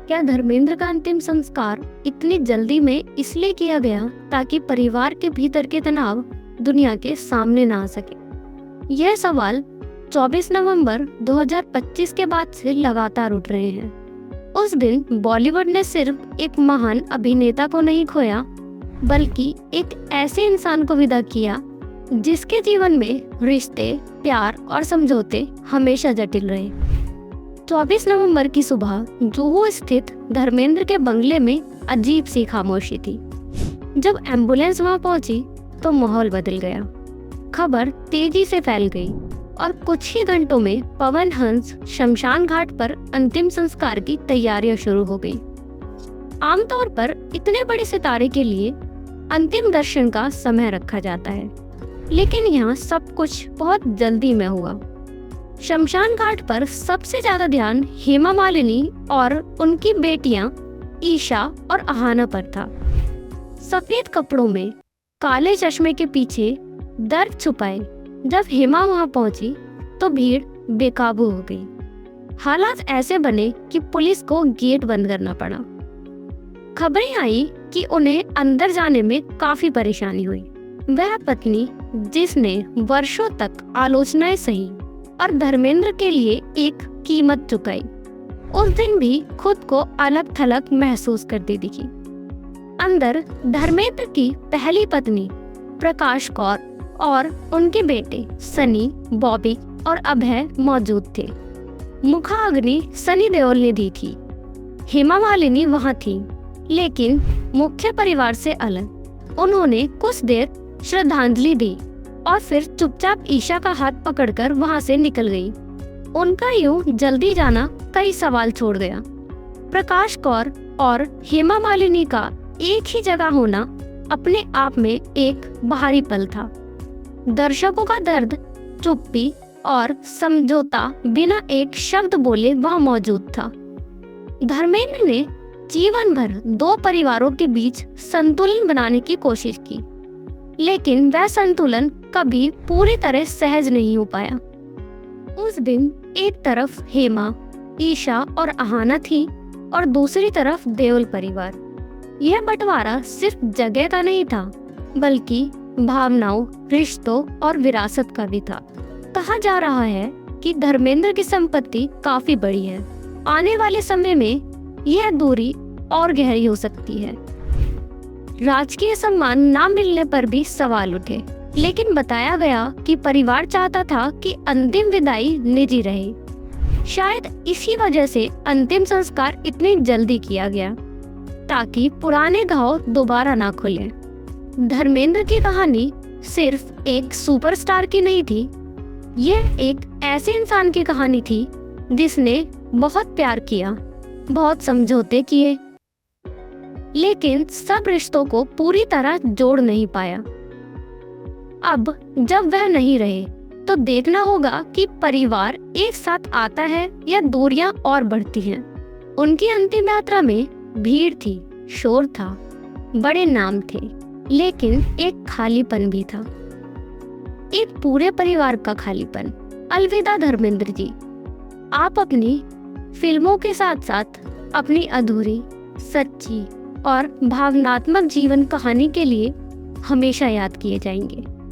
क्या धर्मेंद्र का अंतिम संस्कार इतनी जल्दी में इसलिए किया गया ताकि परिवार के भीतर के तनाव दुनिया के सामने ना आ सके? यह सवाल 24 नवंबर 2025 के बाद से लगातार उठ रहे हैं। उस दिन बॉलीवुड ने सिर्फ एक महान अभिनेता को नहीं खोया, बल्कि एक ऐसे इंसान को विदा किया जिसके जीवन में रिश्ते, प्यार और समझौते हमेशा जटिल रहे। 24 नवंबर की सुबह जुहू स्थित धर्मेंद्र के बंगले में अजीब सी खामोशी थी। जब एम्बुलेंस वहां पहुंची तो माहौल बदल गया। खबर तेजी से फैल गई और कुछ ही घंटों में पवन हंस शमशान घाट पर अंतिम संस्कार की तैयारियां शुरू हो गई। आमतौर पर इतने बड़े सितारे के लिए अंतिम दर्शन का समय रखा जाता है, लेकिन यहाँ सब कुछ बहुत जल्दी में हुआ। शमशान घाट पर सबसे ज्यादा ध्यान हेमा मालिनी और उनकी बेटियां ईशा और अहाना पर था। सफेद कपड़ों में, काले चश्मे के पीछे दर्द छुपाए जब हेमा वहां पहुंची तो भीड़ बेकाबू हो गई। हालात ऐसे बने कि पुलिस को गेट बंद करना पड़ा। खबरें आई कि उन्हें अंदर जाने में काफी परेशानी हुई। वह पत्नी जिसने वर्षों तक आलोचनाएं सही और धर्मेंद्र के लिए एक कीमत चुकाई, उस दिन भी खुद को अलग थलग महसूस करती दिखी। अंदर धर्मेंद्र की पहली पत्नी प्रकाश कौर और उनके बेटे सनी, बॉबी और अभय मौजूद थे। मुखाग्नि सनी देओल ने दी थी। हेमा मालिनी वहां थी, लेकिन मुख्य परिवार से अलग। उन्होंने कुछ देर श्रद्धांजलि दी और फिर चुपचाप ईशा का हाथ पकड़कर वहां से निकल गई। उनका यूं जल्दी जाना कई सवाल छोड़ गया। प्रकाश कौर और हेमा मालिनी का एक ही जगह होना अपने आप में एक भारी पल था। दर्शकों का दर्द, चुप्पी और समझौता बिना एक शब्द बोले वहां मौजूद था। धर्मेंद्र ने जीवन भर दो परिवारों के बीच संतुलन बनाने की कोशिश की, लेकिन वह संतुलन कभी पूरी तरह सहज नहीं हो पाया। उस दिन एक तरफ हेमा, ईशा और अहाना थी और दूसरी तरफ देओल परिवार। यह बंटवारा सिर्फ जगह का नहीं था, बल्कि भावनाओं, रिश्तों और विरासत का भी था। कहा जा रहा है कि धर्मेंद्र की संपत्ति काफी बड़ी है। आने वाले समय में यह दूरी और गहरी हो सकती है। राजकीय सम्मान ना मिलने पर भी सवाल उठे, लेकिन बताया गया कि परिवार चाहता था कि अंतिम विदाई निजी रहे। शायद इसी वजह से अंतिम संस्कार इतनी जल्दी किया गया, ताकि पुराने घाव दोबारा ना खुले। धर्मेंद्र की कहानी सिर्फ एक सुपरस्टार की नहीं थी, यह एक ऐसे इंसान की कहानी थी जिसने बहुत प्यार किया, बहुत समझौते किए, लेकिन सब रिश्तों को पूरी तरह जोड़ नहीं पाया। अब जब वह नहीं रहे तो देखना होगा कि परिवार एक साथ आता है या दूरियां और बढ़ती हैं। उनकी अंतिम यात्रा में भीड़ थी, शोर था, बड़े नाम थे, लेकिन एक खालीपन भी था, एक पूरे परिवार का खालीपन। अलविदा धर्मेंद्र जी, आप अपनी फिल्मों के साथ साथ अपनी अधूरी, सच्ची और भावनात्मक जीवन कहानी के लिए हमेशा याद किए जाएंगे।